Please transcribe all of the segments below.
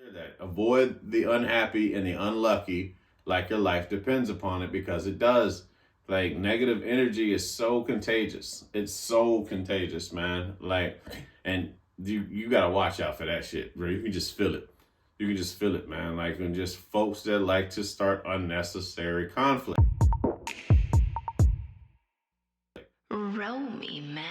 That avoid the unhappy and the unlucky like your life depends upon it, because it does. Like, negative energy is so contagious. It's so contagious, man. Like, and you gotta watch out for that shit, bro. You can just feel it. You can just feel it, man. Like, and just folks that like to start unnecessary conflict. Roll me, Mac.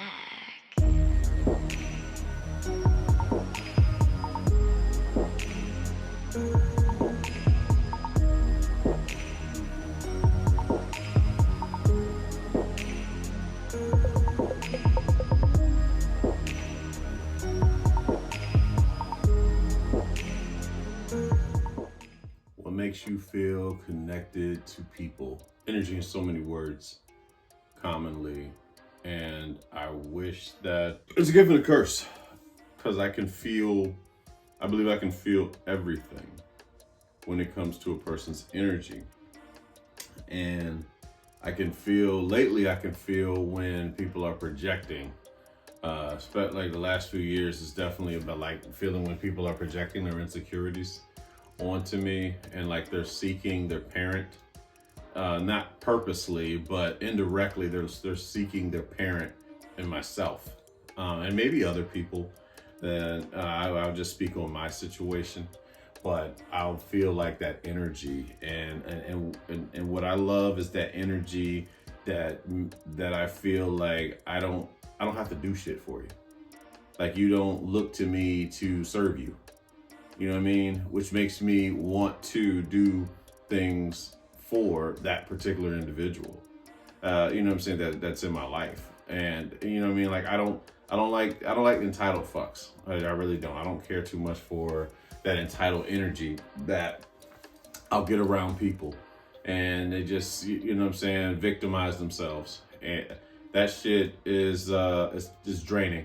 What makes you feel connected to people? Energy in so many words, commonly. And I wish that it's a gift and a curse, because I believe I can feel everything when it comes to a person's energy. And I can feel when people are projecting. Like the last few years is definitely about like feeling when people are projecting their insecurities onto me, and like they're seeking their parent, not purposely, but indirectly, they're seeking their parent in myself, and maybe other people. That I'll just speak on my situation, but I'll feel like that energy, and what I love is that energy that I feel like I don't have to do shit for you. Like, you don't look to me to serve you. You know what I mean? Which makes me want to do things for that particular individual. You know what I'm saying? That's in my life. And you know what I mean? Like, I don't like entitled fucks. I really don't. I don't care too much for that entitled energy that I'll get around people, and they just, you know what I'm saying, victimize themselves. And that shit is draining.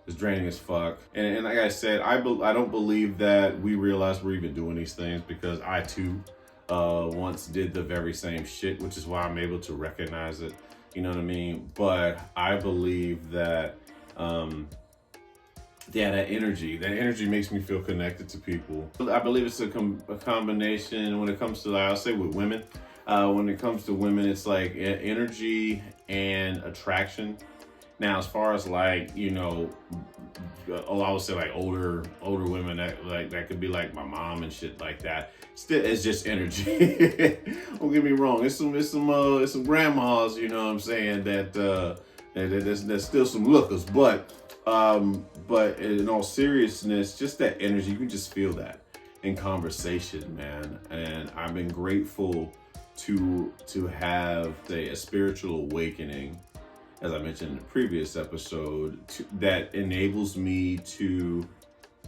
It's draining as fuck. And like I said, I don't believe that we realize we're even doing these things, because I too once did the very same shit, which is why I'm able to recognize it. You know what I mean? But I believe that, that energy makes me feel connected to people. I believe it's a combination when it comes to, I'll say with women. When it comes to women, it's like energy and attraction. Now, as far as like, you know, I would say like older women that could be like my mom and shit like that. Still, it's just energy. Don't get me wrong. It's some grandmas, you know what I'm saying, there's still some lookers, but in all seriousness, just that energy, you can just feel that in conversation, man. And I've been grateful to have a spiritual awakening, as I mentioned in the previous episode, that enables me to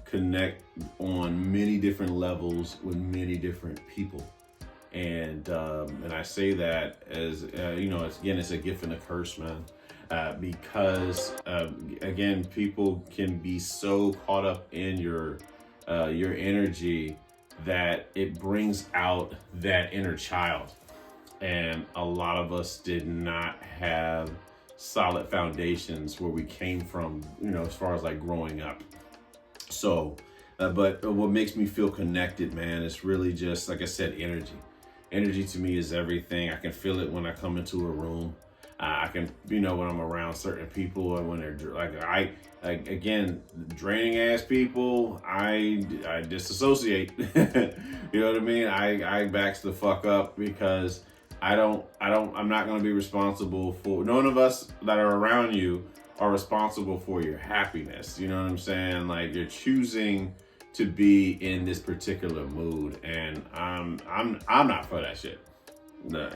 connect on many different levels with many different people. And I say that as, you know, it's a gift and a curse, man. Because again, people can be so caught up in your energy that it brings out that inner child. And a lot of us did not have solid foundations where we came from, you know, as far as like growing up. So, but what makes me feel connected, man, is really just, like I said, energy. Energy to me is everything. I can feel it when I come into a room. I can, you know, when I'm around certain people, and when they're again, draining ass people, I disassociate. You know what I mean? I backs the fuck up, because I'm not going to be responsible for, none of us that are around you are responsible for your happiness. You know what I'm saying? Like, you're choosing to be in this particular mood, and I'm not for that shit.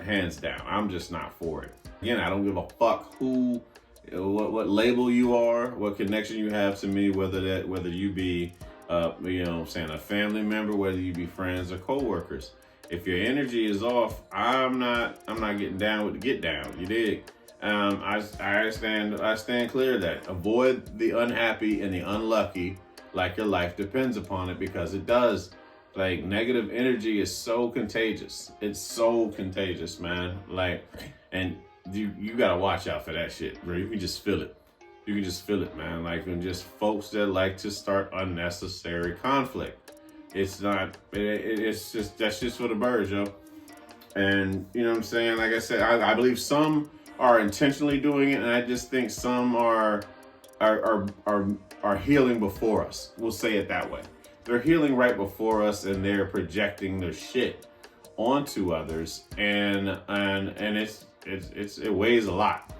Hands down, I'm just not for it. Again, I don't give a fuck what label you are, what connection you have to me, whether you be, you know what I'm saying, a family member, whether you be friends or co-workers. If your energy is off, I'm not getting down with the get down. You dig? I stand clear of that. Avoid the unhappy and the unlucky like your life depends upon it, because it does. Like, negative energy is so contagious. It's so contagious, man. Like, and you gotta watch out for that shit, bro. You can just feel it. You can just feel it, man. Like, and just folks that like to start unnecessary conflict. It's not. It's just that's just for the birds, yo. And you know what I'm saying? Like I said, I believe some are intentionally doing it, and I just think some are healing before us. We'll say it that way. They're healing right before us, and they're projecting their shit onto others, and it weighs a lot.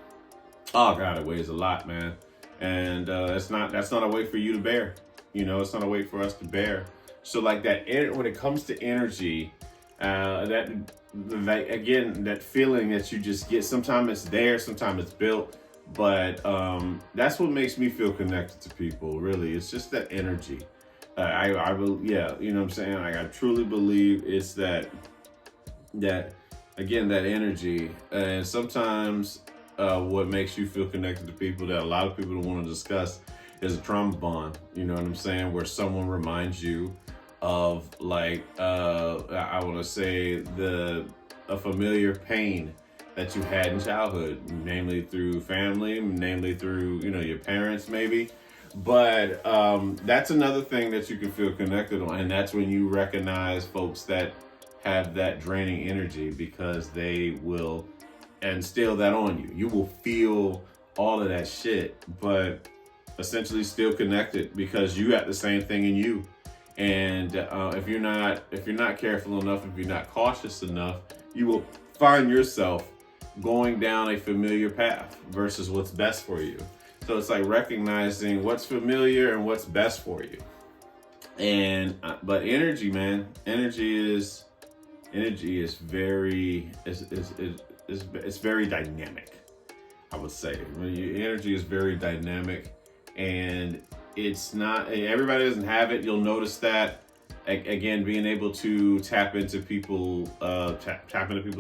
Oh God, it weighs a lot, man. And that's not a weight for you to bear. You know, it's not a weight for us to bear. So like that, when it comes to energy, that feeling that you just get, sometimes it's there, sometimes it's built, but that's what makes me feel connected to people. Really, it's just that energy. I will, yeah, you know what I'm saying. Like, I truly believe it's that again, that energy, and sometimes what makes you feel connected to people that a lot of people don't want to discuss is a trauma bond. You know what I'm saying, where someone reminds you of, like, I want to say a familiar pain that you had in childhood, namely through family, namely through, you know, your parents maybe. But that's another thing that you can feel connected on, and that's when you recognize folks that have that draining energy, because they will instill that on you. You will feel all of that shit, but essentially still connected because you got the same thing in you. And if you're not careful enough, if you're not cautious enough, you will find yourself going down a familiar path versus what's best for you. So it's like recognizing what's familiar and what's best for you. And but energy, man, energy is very it's very dynamic. I would say energy is very dynamic, and it's not, everybody doesn't have it. You'll notice that again, being able to tap into people's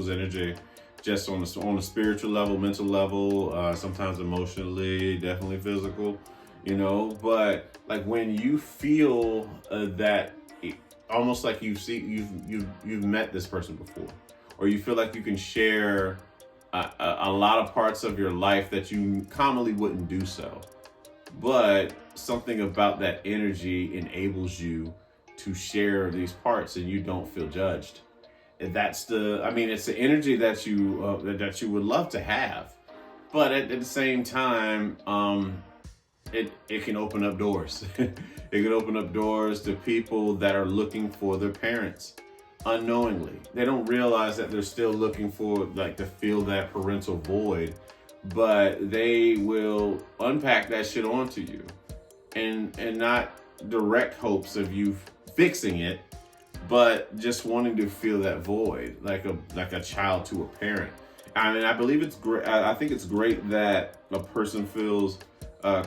energy, just on a spiritual level, mental level, sometimes emotionally, definitely physical, you know. But like when you feel that, almost like you've met this person before, or you feel like you can share a lot of parts of your life that you commonly wouldn't do so, but something about that energy enables you to share these parts, and you don't feel judged. And it's the energy that you would love to have, but at the same time, it can open up doors. It can open up doors to people that are looking for their parents unknowingly. They don't realize that they're still looking for, like, to fill that parental void, but they will unpack that shit onto you, and not direct hopes of you fixing it, but just wanting to fill that void, like a child to a parent. I mean, I believe it's great. I think it's great that a person feels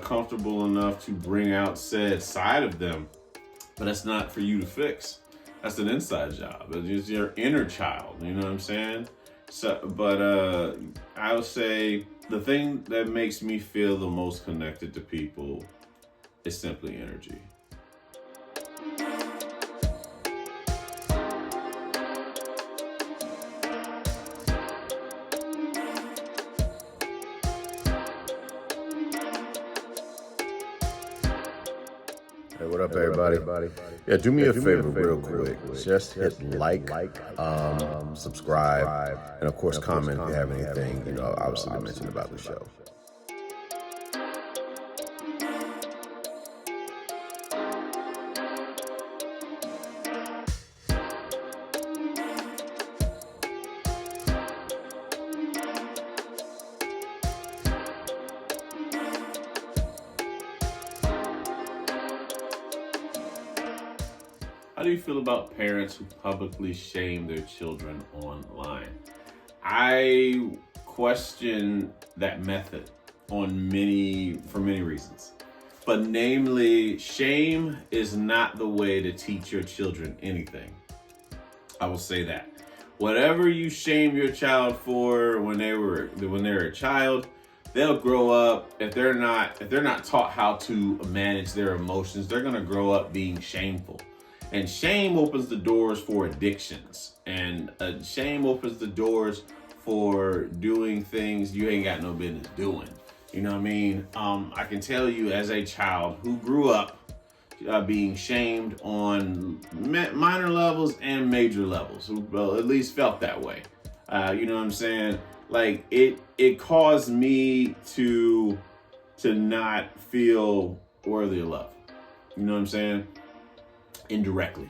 comfortable enough to bring out said side of them, but that's not for you to fix. That's an inside job. It's your inner child. You know what I'm saying? So, but I would say the thing that makes me feel the most connected to people is simply energy. Hey, what up, everybody? Yeah, do me a favor real quick. Just hit like, subscribe, and of course comment if you have anything, obviously to mention about the show. How do you feel about parents who publicly shame their children online? I question that method for many reasons. But namely, shame is not the way to teach your children anything. I will say that. Whatever you shame your child for when they're a child, they'll grow up, if they're not taught how to manage their emotions, they're gonna grow up being shameful. And shame opens the doors for addictions. And shame opens the doors for doing things you ain't got no business doing. You know what I mean? I can tell you, as a child who grew up being shamed on minor levels and major levels. Well, at least felt that way. You know what I'm saying? Like it caused me to not feel worthy of love. You know what I'm saying? Indirectly.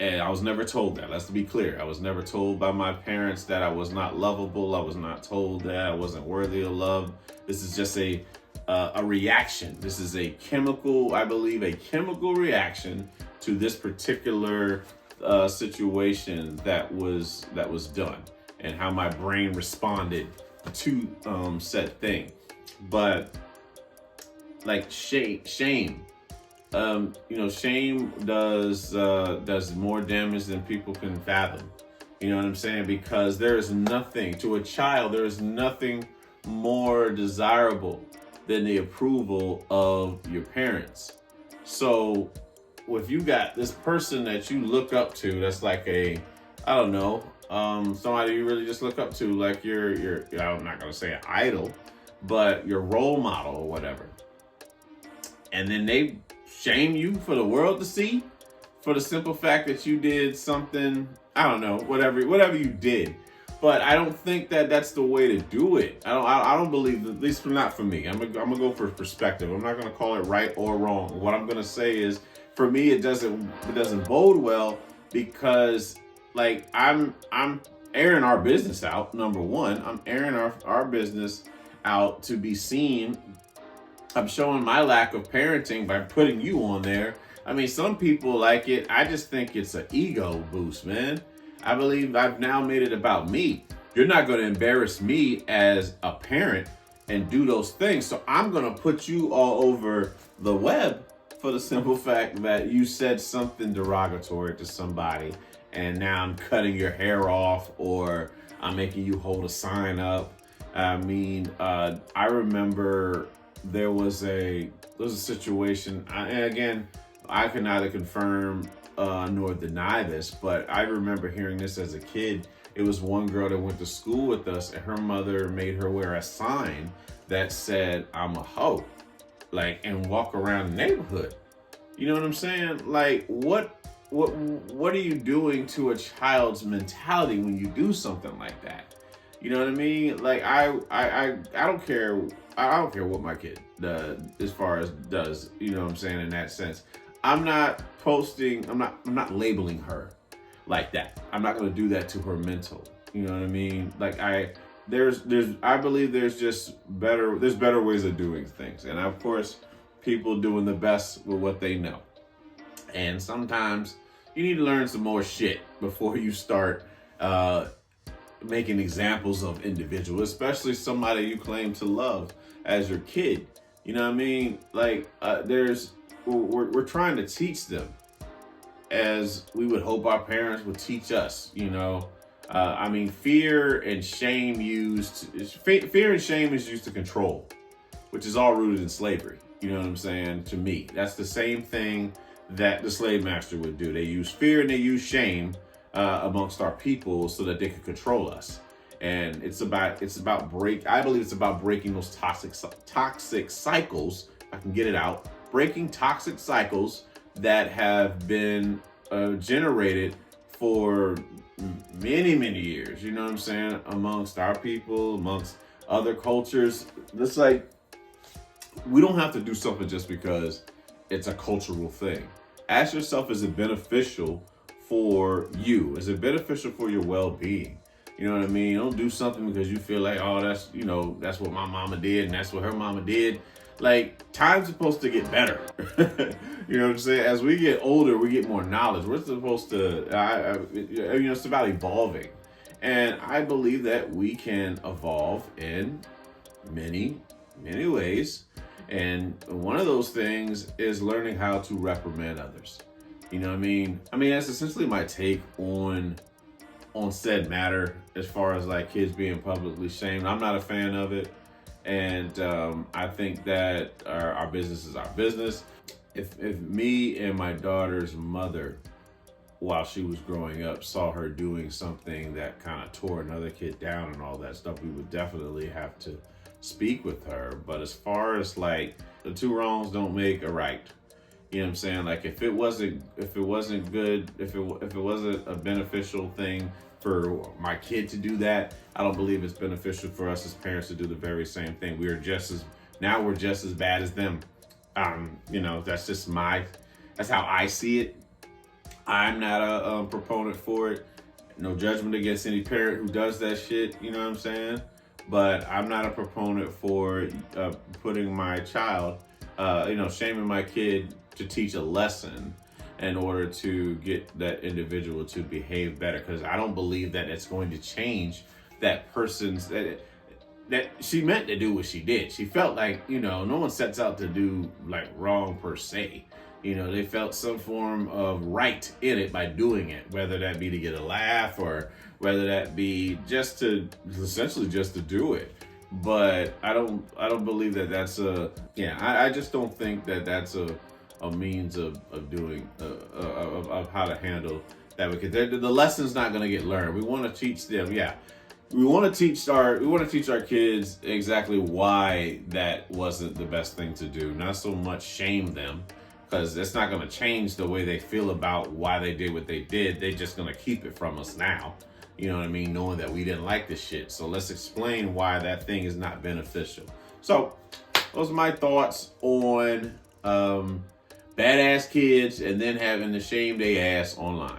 And I was never told that. Let's be clear. I was never told by my parents that I was not lovable. I was not told that I wasn't worthy of love. This is just a reaction. This is a chemical, I believe, a chemical reaction to this particular situation that was done, and how my brain responded to said thing. But like shame. Shame does more damage than people can fathom. You know what I'm saying? Because there is nothing to a child. There is nothing more desirable than the approval of your parents. So, if you got this person that you look up to, that's like somebody you really just look up to, like your I'm not gonna say an idol, but your role model or whatever, and then they shame you for the world to see for the simple fact that you did something, I don't know, whatever you did. But I don't think that that's the way to do it. I don't believe, at least not for me. I'm gonna go for perspective. I'm not gonna call it right or wrong. What I'm gonna say is, for me, it doesn't bode well, because like I'm airing our business out. Number one, I'm airing our business out to be seen. I'm showing my lack of parenting by putting you on there. I mean, some people like it. I just think it's an ego boost, man. I believe I've now made it about me. You're not going to embarrass me as a parent and do those things. So I'm going to put you all over the web for the simple fact that you said something derogatory to somebody, and now I'm cutting your hair off, or I'm making you hold a sign up. I mean, I remember there was a situation, and again, I can neither confirm nor deny this, but I remember hearing this as a kid. It was one girl that went to school with us, and her mother made her wear a sign that said, "I'm a hoe," and walk around the neighborhood. You know what I'm saying? Like, what are you doing to a child's mentality when you do something like that? You know what I mean? Like, I don't care. I don't care what my kid does, as far as does. You know what I'm saying? In that sense, I'm not I'm not labeling her like that. I'm not going to do that to her mental. You know what I mean? Like, I believe there's better ways of doing things. And of course, people doing the best with what they know. And sometimes you need to learn some more shit before you start making examples of individuals, especially somebody you claim to love as your kid. You know what I mean? Like, we're trying to teach them as we would hope our parents would teach us, you know. I mean, fear and shame is used to control, which is all rooted in slavery. You know what I'm saying? To me, that's the same thing that the slave master would do. They use fear and they use shame amongst our people so that they could control us. And I believe it's about breaking those toxic cycles. I can get it out. Breaking toxic cycles that have been generated for many, many years. You know what I'm saying? Amongst our people, amongst other cultures. It's like, we don't have to do something just because it's a cultural thing. Ask yourself, is it beneficial for you? Is it beneficial for your well-being? You know what I mean? Don't do something because you feel like, oh, that's what my mama did and that's what her mama did. Like, time's supposed to get better. You know what I'm saying? As we get older, we get more knowledge. We're supposed to, it's about evolving. And I believe that we can evolve in many, many ways. And one of those things is learning how to reprimand others. You know what I mean? That's essentially my take on said matter, as far as like kids being publicly shamed. I'm not a fan of it. And I think that our business is our business. If me and my daughter's mother, while she was growing up, saw her doing something that kind of tore another kid down and all that stuff, we would definitely have to speak with her. But as far as like, the two wrongs don't make a right. You know what I'm saying? Like if it wasn't good, if it wasn't a beneficial thing for my kid to do that, I don't believe it's beneficial for us as parents to do the very same thing. We're just as bad as them. That's just that's how I see it. I'm not a proponent for it. No judgment against any parent who does that shit, you know what I'm saying? But I'm not a proponent for putting my child, shaming my kid to teach a lesson in order to get that individual to behave better. Because I don't believe that it's going to change that person's, that she meant to do what she did. She felt like, no one sets out to do like wrong per se. They felt some form of right in it by doing it, whether that be to get a laugh or whether that be essentially just to do it. But I don't believe that that's I just don't think that that's a means of doing, of how to handle that. Because the lesson's not going to get learned. We want to teach them, we want to teach our kids exactly why that wasn't the best thing to do. Not so much shame them, because it's not going to change the way they feel about why they did what they did. They're just going to keep it from us now. You know what I mean? Knowing that we didn't like this shit. So let's explain why that thing is not beneficial. So those are my thoughts on badass kids and then having to shame their ass online.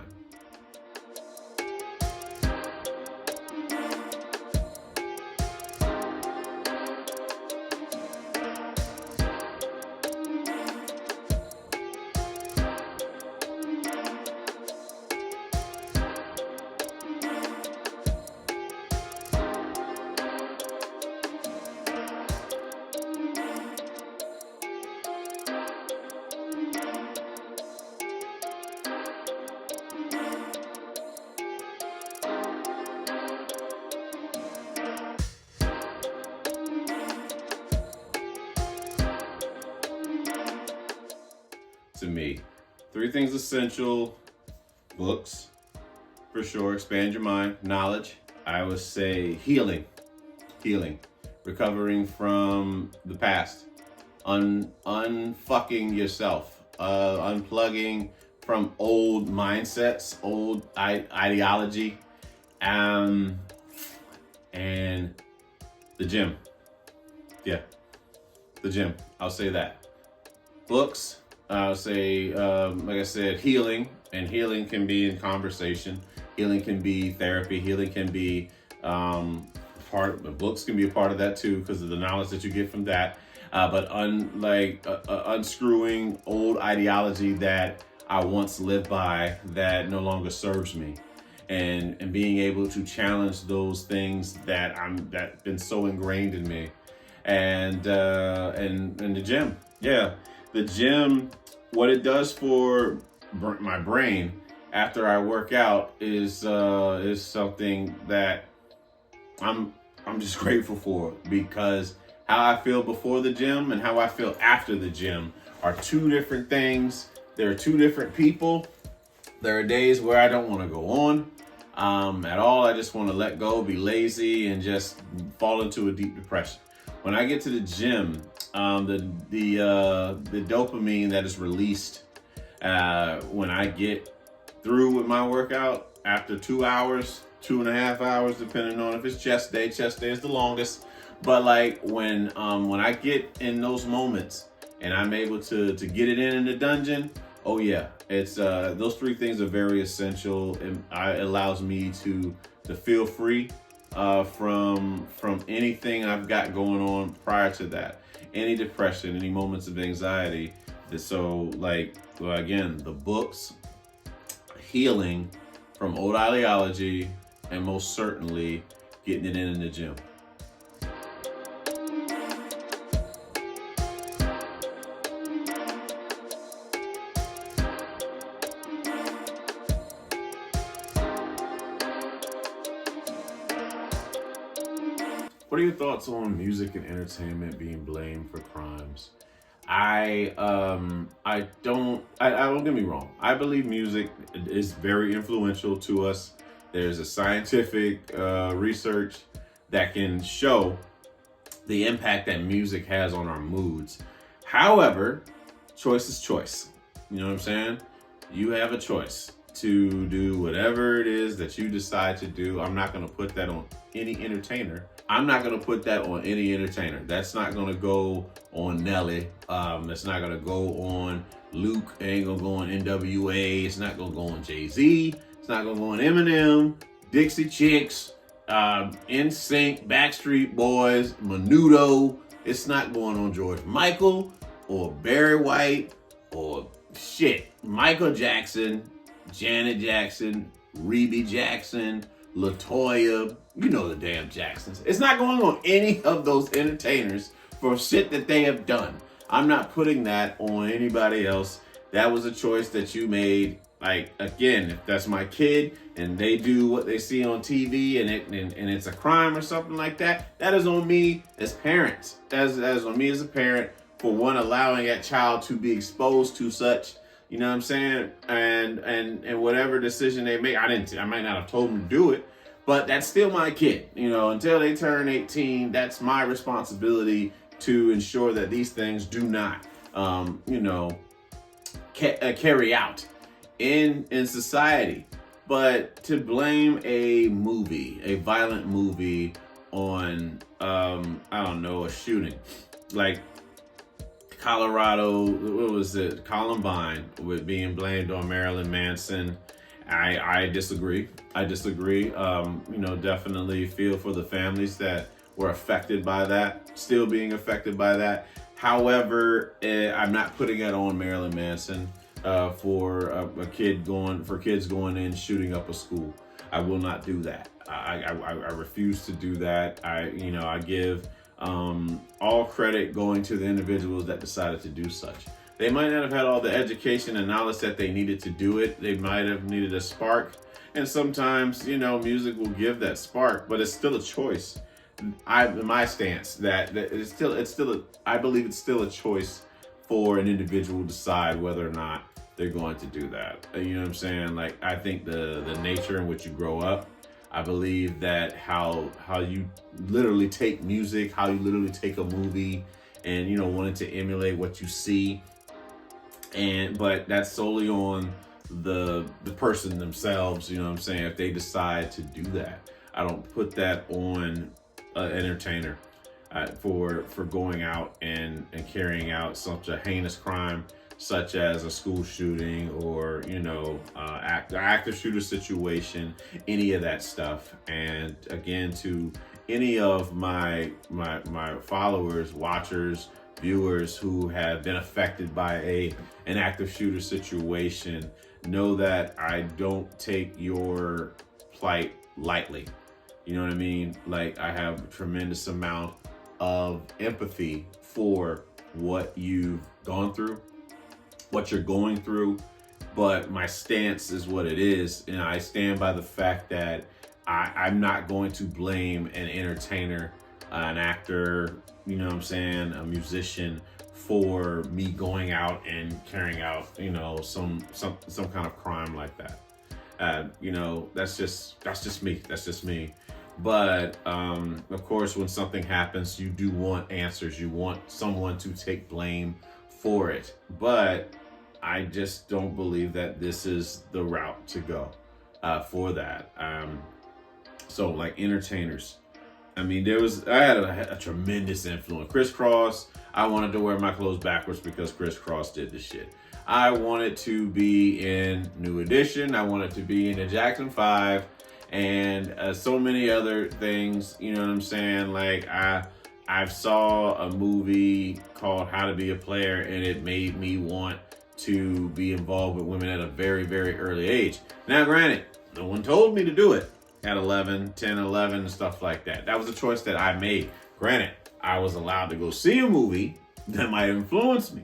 To me, 3 things essential: books, for sure, expand your mind; knowledge, I would say healing, recovering from the past, unfucking yourself, unplugging from old mindsets, old ideology, and the gym. Yeah, the gym. I'll say that. Books. I'll say, like I said, healing, and healing can be in conversation. Healing can be therapy. Healing can be books can be a part of that too, because of the knowledge that you get from that. But unscrewing old ideology that I once lived by that no longer serves me, and being able to challenge those things that been so ingrained in me, and the gym. Yeah. The gym, what it does for my brain after I work out is something that I'm just grateful for, because how I feel before the gym and how I feel after the gym are 2 different things. There are 2 different people. There are days where I don't want to go on at all. I just want to let go, be lazy, and just fall into a deep depression. When I get to the gym, the dopamine that is released when I get through with my workout after 2 hours, 2.5 hours, depending on if it's chest day. Chest day is the longest. But like when I get in those moments and I'm able to get it in the dungeon, oh yeah, it's those 3 things are very essential, and it allows me to feel free from anything I've got going on prior to that, any depression, any moments of anxiety. So again, the books, healing from old ideology, and most certainly getting it in the gym. What are your thoughts on music and entertainment being blamed for crimes? I don't get me wrong. I believe music is very influential to us. There's a scientific research that can show the impact that music has on our moods. However, choice is choice. You know what I'm saying? You have a choice to do whatever it is that you decide to do. I'm not going to put that on any entertainer. I'm not going to put that on any entertainer. That's not going to go on Nelly. That's not going to go on Luke. It ain't going to go on NWA. It's not going to go on Jay-Z. It's not going to go on Eminem, Dixie Chicks, NSYNC, Backstreet Boys, Menudo. It's not going on George Michael or Barry White or Michael Jackson, Janet Jackson, Rebe Jackson, LaToya, you know the damn Jacksons. It's not going on any of those entertainers for shit that they have done. I'm not putting that on anybody else. That was a choice that you made. Like, again, if that's my kid and they do what they see on TV and it's a crime or something like that, that is on me as parents. That is on me as a parent for one, allowing that child to be exposed to such, you know what I'm saying? And whatever decision they make, I might not have told them to do it, but that's still my kid. You know, until they turn 18, that's my responsibility to ensure that these things do not, carry out in society. But to blame a violent movie on, a shooting, like Colorado, what was it? Columbine, with being blamed on Marilyn Manson. I disagree. Definitely feel for the families that were affected by that, still being affected by that. However, I'm not putting it on Marilyn Manson for kids going in shooting up a school. I will not do that. I refuse to do that. I give all credit going to the individuals that decided to do such. They might not have had all the education and knowledge that they needed to do it. They might have needed a spark. And sometimes, music will give that spark, but it's still a choice. My stance that I believe it's still a choice for an individual to decide whether or not they're going to do that. You know what I'm saying? Like, I think the nature in which you grow up, I believe that how you literally take music, how you literally take a movie and, wanting to emulate what you see. But that's solely on the person themselves, you know what I'm saying? If they decide to do that, I don't put that on an entertainer for going out and carrying out such a heinous crime, such as a school shooting or, active shooter situation, any of that stuff. And again, to any of my followers, watchers, viewers who have been affected by an active shooter situation, know that I don't take your plight lightly. You know what I mean? Like, I have a tremendous amount of empathy for what you've gone through, what you're going through, but my stance is what it is. And I stand by the fact that I'm not going to blame an entertainer, an actor, you know what I'm saying, a musician, for me going out and carrying out, some kind of crime like that. That's just me. But of course, when something happens, you do want answers. You want someone to take blame for it. But I just don't believe that this is the route to go for that. So, like, entertainers, I had a tremendous influence. Criss Cross, I wanted to wear my clothes backwards because Criss Cross did the shit. I wanted to be in New Edition. I wanted to be in the Jackson 5 and so many other things, you know what I'm saying? Like, I saw a movie called How to Be a Player, and it made me want to be involved with women at a very, very early age. Now, granted, no one told me to do it at 11, and stuff like that. That was a choice that I made. Granted, I was allowed to go see a movie that might influence me.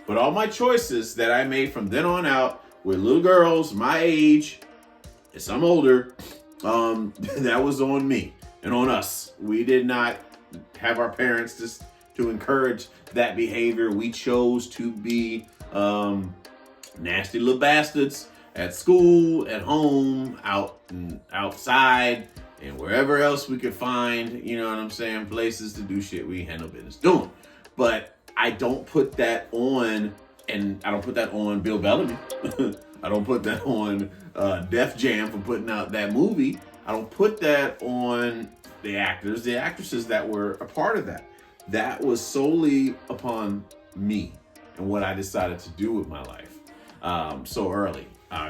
But all my choices that I made from then on out with little girls my age and some older, that was on me and on us. We did not have our parents just to encourage that behavior. We chose to be nasty little bastards at school, at home, out and outside, and wherever else we could find, you know what I'm saying, places to do shit we had no business doing. But I don't put that on And I don't put that on Bill Bellamy. I don't put that on Def Jam for putting out that movie. I don't put that on the actors, the actresses that were a part of that. That was solely upon me and what I decided to do with my life so early.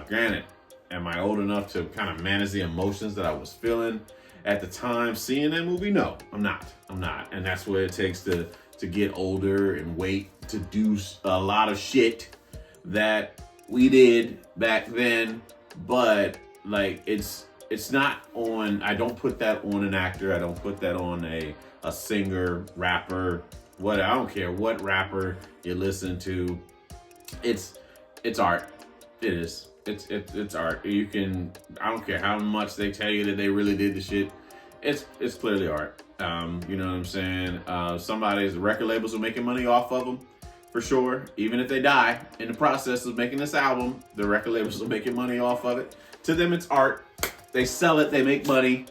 Granted, am I old enough to kind of manage the emotions that I was feeling at the time seeing that movie? No, I'm not. And that's what it takes to get older and wait to do a lot of shit that we did back then. But like, it's not on, I don't put that on an actor. I don't put that on a singer, rapper, what, I don't care what rapper you listen to. It's art. It is. It's art. You can, I don't care how much they tell you that they really did the shit. It's clearly art. You know what I'm saying? Somebody's record labels are making money off of them, for sure. Even if they die in the process of making this album, the record labels are making money off of it. To them, it's art. They sell it, they make money,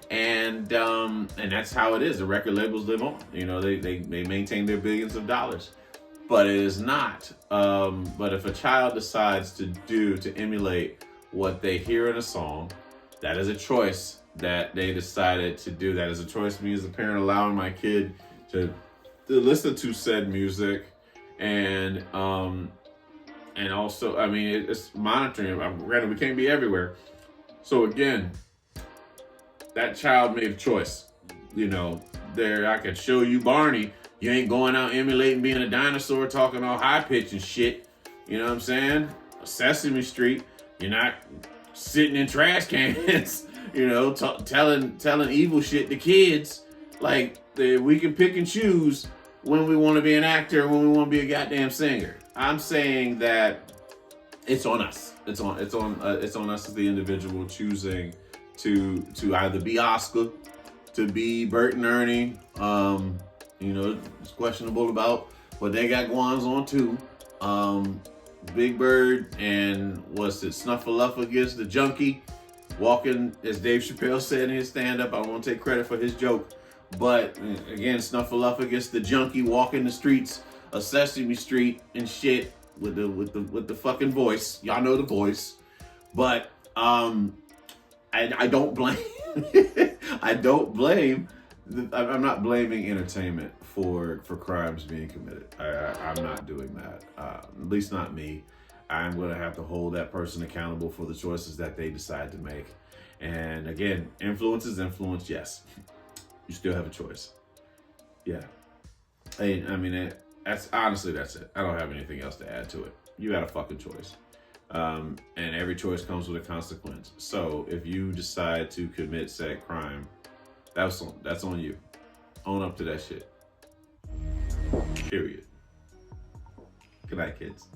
and that's how it is. The record labels live on. You know, they maintain their billions of dollars. But it is not. But if a child decides to emulate what they hear in a song, that is a choice that they decided to do. That is a choice me as a parent, allowing my kid to listen to said music, and also, I mean, it's monitoring. Granted, we can't be everywhere. So again, that child made a choice. You know, I could show you Barney. You ain't going out emulating being a dinosaur, talking all high pitch and shit. You know what I'm saying? Sesame Street. You're not sitting in trash cans. You know, telling evil shit to kids. Like, we can pick and choose when we want to be an actor and when we want to be a goddamn singer. I'm saying that it's on us. It's on us as the individual choosing to either be Oscar, to be Bert and Ernie. You know, it's questionable about what they got going on too. Big Bird and Snuffleupagus the Junkie, walking, as Dave Chappelle said in his stand-up. I won't take credit for his joke, but again, Snuffleupagus the Junkie walking the streets of Sesame Street and shit with the fucking voice. Y'all know the voice, but I don't blame. I don't blame. I'm not blaming entertainment for crimes being committed. I'm not doing that. At least not me. I'm going to have to hold that person accountable for the choices that they decide to make. And again, influence is influence, yes. You still have a choice. Yeah. I mean, that's it. I don't have anything else to add to it. You got a fucking choice. And every choice comes with a consequence. So if you decide to commit said crime, that's on you. Own up to that shit. Period. Good night, kids.